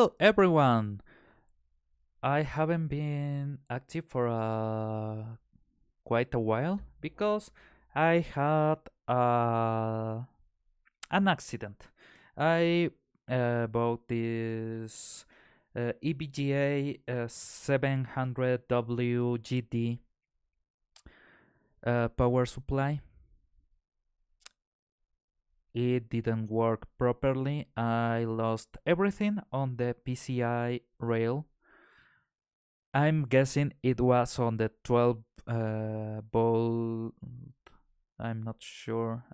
Hello everyone! I haven't been active for quite a while because I had an accident. I bought this EVGA 700 WGD power supply. It didn't work properly. I lost everything on the PCI rail. I'm guessing it was on the 12 volt. I'm not sure.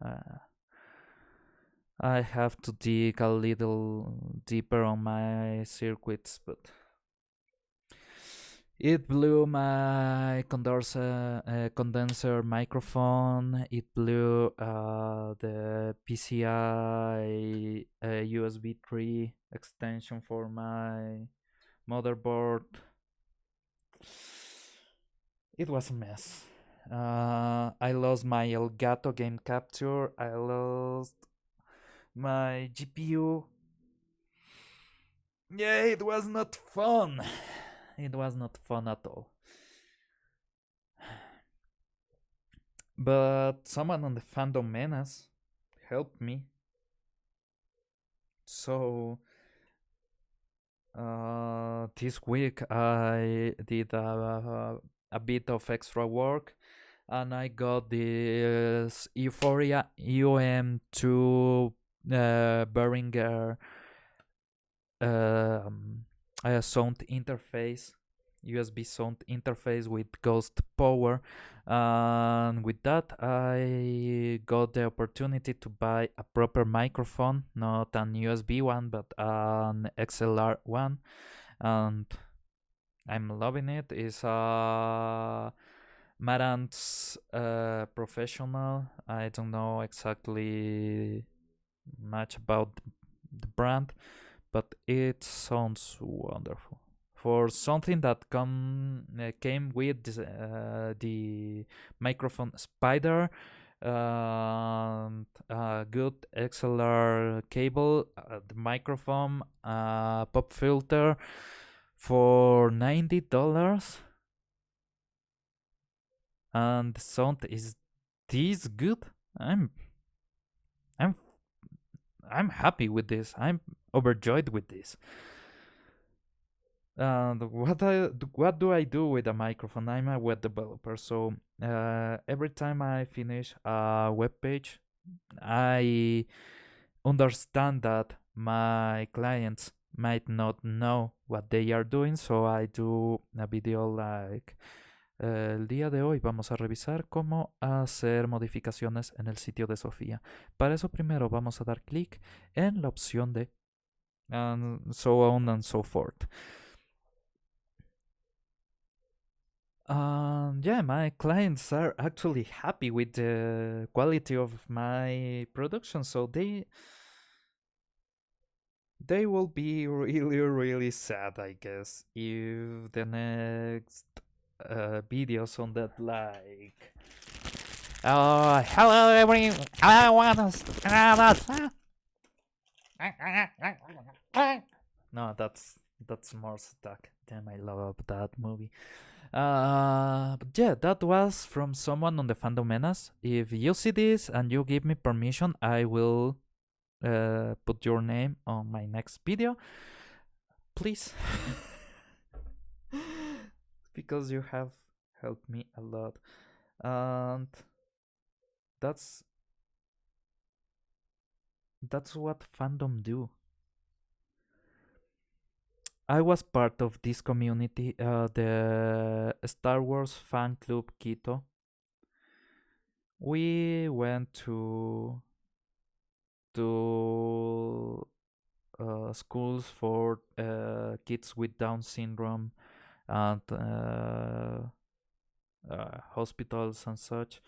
I have to dig a little deeper on my circuits, but it blew my condenser microphone. It blew the PCI USB 3 extension for my motherboard. It was a mess. I lost my Elgato game capture. I lost my GPU. Yeah, it was not fun. It was not fun at all. But someone on the Fandom Menace helped me. So this week I did a bit of extra work and I got this Euphoria UM2 Behringer um, sound interface, USB sound interface with Ghost Power. And with that, I got the opportunity to buy a proper microphone, not an USB one, but an XLR one. And I'm loving it. It's a Marantz Professional. I don't know exactly much about the brand, but it sounds wonderful. For something that came with the microphone Spider, a good XLR cable, the microphone, pop filter for $90, and the sound is this good. I'm I'm I'm happy with this. I'm overjoyed with this. And what do I do with a microphone? I'm a web developer, so every time I finish a web page, I understand that my clients might not know what they are doing, so I do a video like el día de hoy vamos a revisar cómo hacer modificaciones en el sitio de Sofía. Para eso primero vamos a dar clic en la opción de and so on and so forth. Yeah, my clients are actually happy with the quality of my production, so they will be really sad, I guess, if the next videos on that like hello everyone, I want to no, that's Mars Attack. Damn, I love that movie. But yeah, that was from someone on the Fandom Menace. If you see this and you give me permission, I will put your name on my next video. Please. Because you have helped me a lot. And that's what fandom do. I was part of this community, the Star Wars Fan Club Quito. We went to schools for kids with Down syndrome and hospitals and such.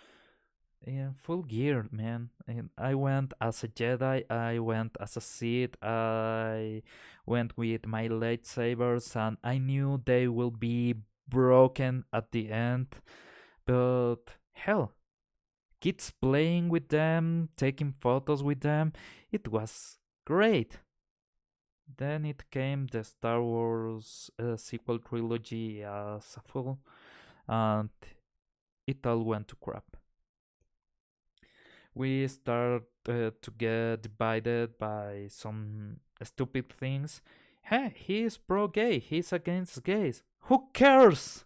In full gear, man. And I went as a Jedi, I went as a Sith, I went with my lightsabers, and I knew they will be broken at the end. But hell, kids playing with them, taking photos with them, it was great. Then it came the Star Wars sequel trilogy as a full, and it all went to crap. We start to get divided by some stupid things. Hey, he's pro gay, he's against gays. Who cares?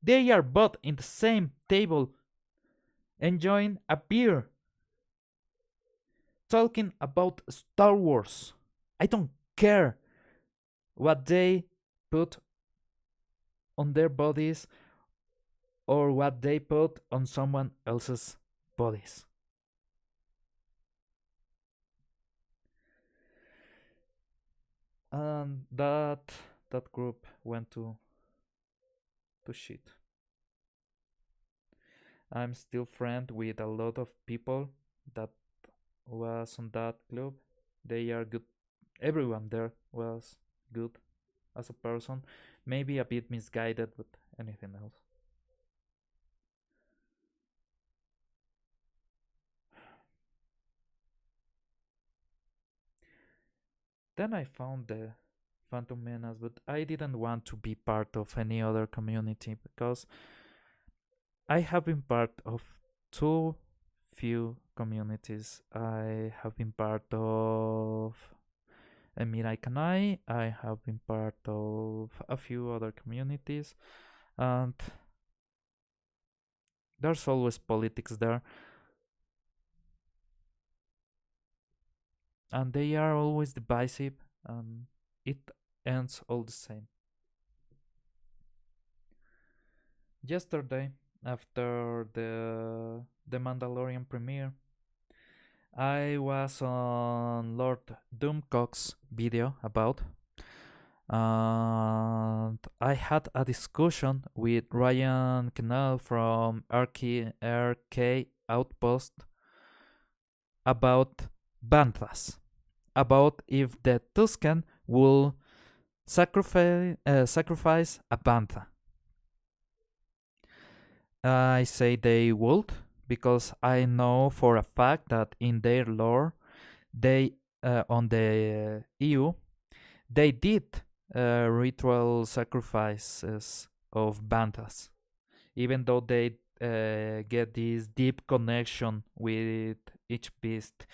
They are both in the same table enjoying a beer, talking about Star Wars. I don't care what they put on their bodies or what they put on someone else's bodies. And that group went to shit. I'm still friend with a lot of people that was on that club. They are good. Everyone there was good as a person. Maybe a bit misguided, but anything else. Then I found the Phantom Menace, but I didn't want to be part of any other community because I have been part of too few communities. I have been part of Mirai Kanai, I have been part of a few other communities, and there's always politics there, and they are always divisive, and it ends all the same. Yesterday, after the Mandalorian premiere, I was on Lord Doomcock's video about, and I had a discussion with Ryan Canal from RK Outpost about Banthas, about if the Tuscan will sacrifice a Bantha. I say they would because I know for a fact that in their lore, they on the EU, they did ritual sacrifices of Banthas, even though they get this deep connection with each beast.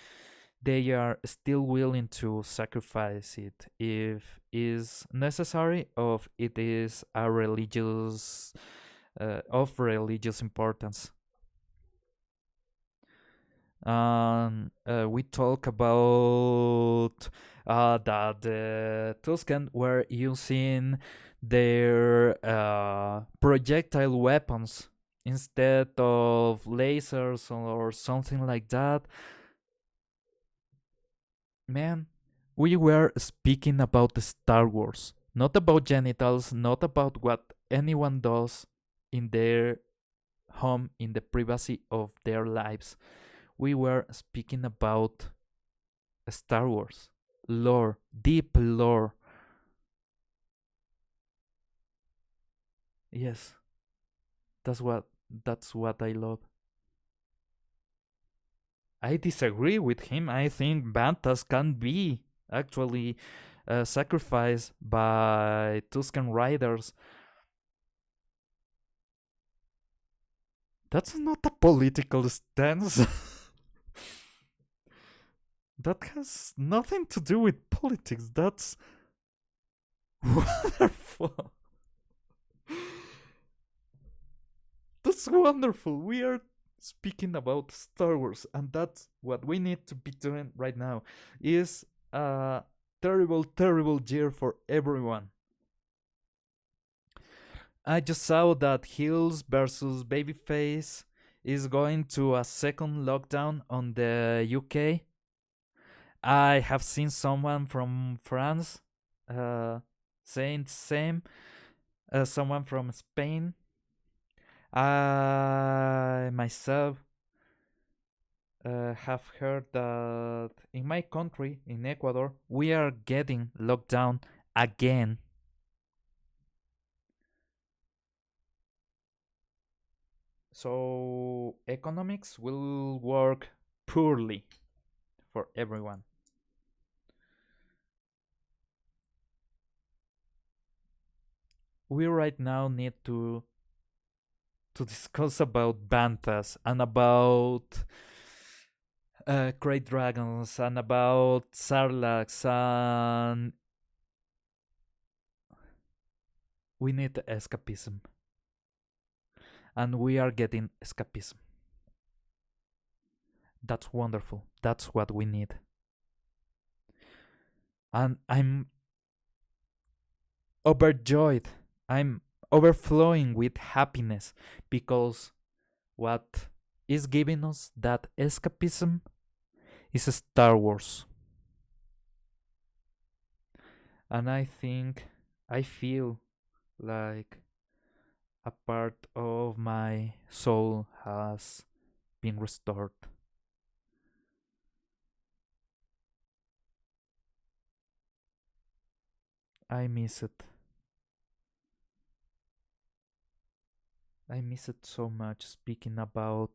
They are still willing to sacrifice it if is necessary, or if it is a religious of religious importance. We talk about that the Tusken were using their projectile weapons instead of lasers or something like that. Man, we were speaking about Star Wars, not about genitals, not about what anyone does in their home in the privacy of their lives. We were speaking about Star Wars lore, deep lore. Yes, that's what that's what I love. I disagree with him. I think Bantas can be actually sacrificed by Tuscan riders. That's not a political stance. That has nothing to do with politics. That's wonderful. That's wonderful. We are speaking about Star Wars, and that's what we need to be doing right now. Is a terrible, terrible year for everyone. I just saw that Hills versus Babyface is going to a second lockdown on the UK. I have seen someone from France saying the same. Someone from Spain. I myself have heard that in my country, in Ecuador, we are getting locked down again. So economics will work poorly for everyone. we right now need to discuss about bantas and about great dragons and about sarlaccs, and we need escapism, and we are getting escapism. That's wonderful. That's what we need. And I'm overjoyed. I'm overflowing with happiness because what is giving us that escapism is Star Wars. And I think I feel like a part of my soul has been restored. I miss it. I miss it so much speaking about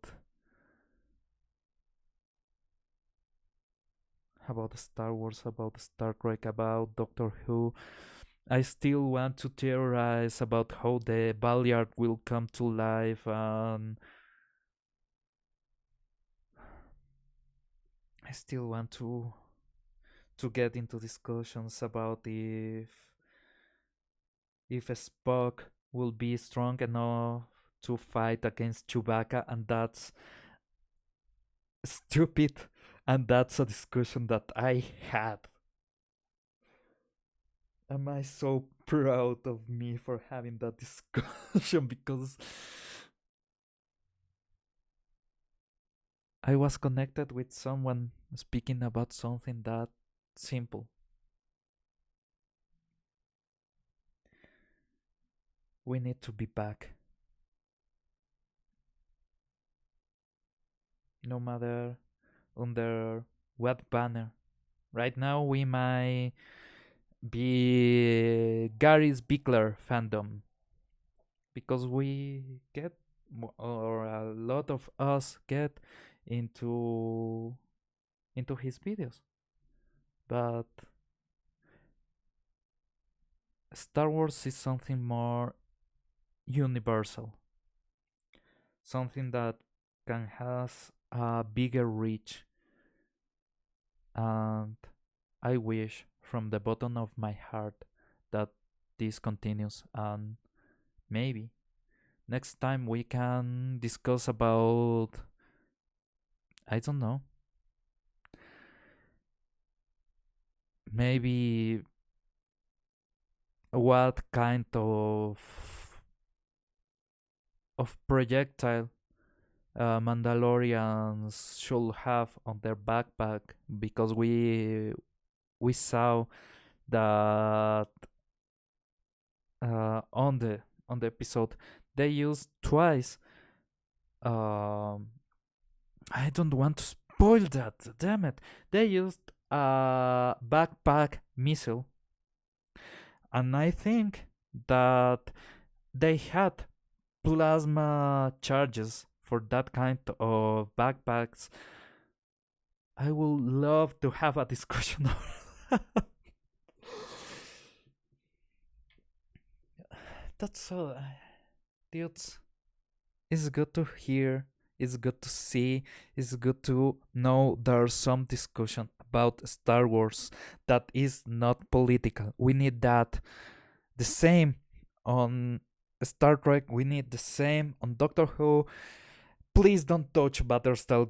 Star Wars, about Star Trek, about Doctor Who. I still want to theorize about how the Baliard will come to life, and I still want to get into discussions about if Spock will be strong enough to fight against Chewbacca, and that's stupid, and that's a discussion that I had. Am I so proud of me for having that discussion because I was connected with someone speaking about something that simple. We need to be back, no matter under what banner. Right now, we might be Gary's Bickler fandom because we get, or a lot of us get into his videos. But Star Wars is something more universal, something that can has a bigger reach, and I wish from the bottom of my heart that this continues, and maybe next time we can discuss about, I don't know, maybe what kind of projectile Mandalorians should have on their backpack, because we saw that on the episode they used twice. Um, I don't want to spoil that. Damn it! They used a backpack missile, and I think that they had plasma charges for that kind of backpacks. I would love to have a discussion. That's all, dudes. It's good to hear. It's good to see. It's good to know there's some discussion about Star Wars that is not political. We need that. The same on Star Trek. We need the same on Doctor Who. Please don't touch Battlestar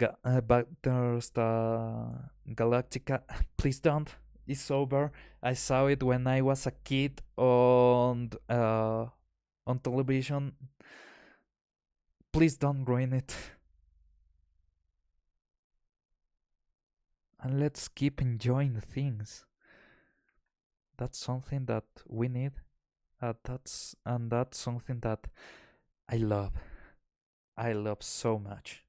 Galactica. Please don't. It's over. I saw it when I was a kid on television. Please don't ruin it. And let's keep enjoying things. That's something that we need. That's something that I love. I love so much.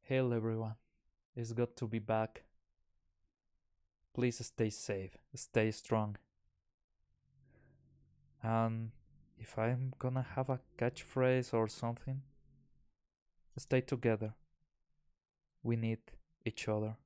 Hello everyone. It's good to be back. Please stay safe, stay strong. And if I'm gonna have a catchphrase or something, stay together. We need each other.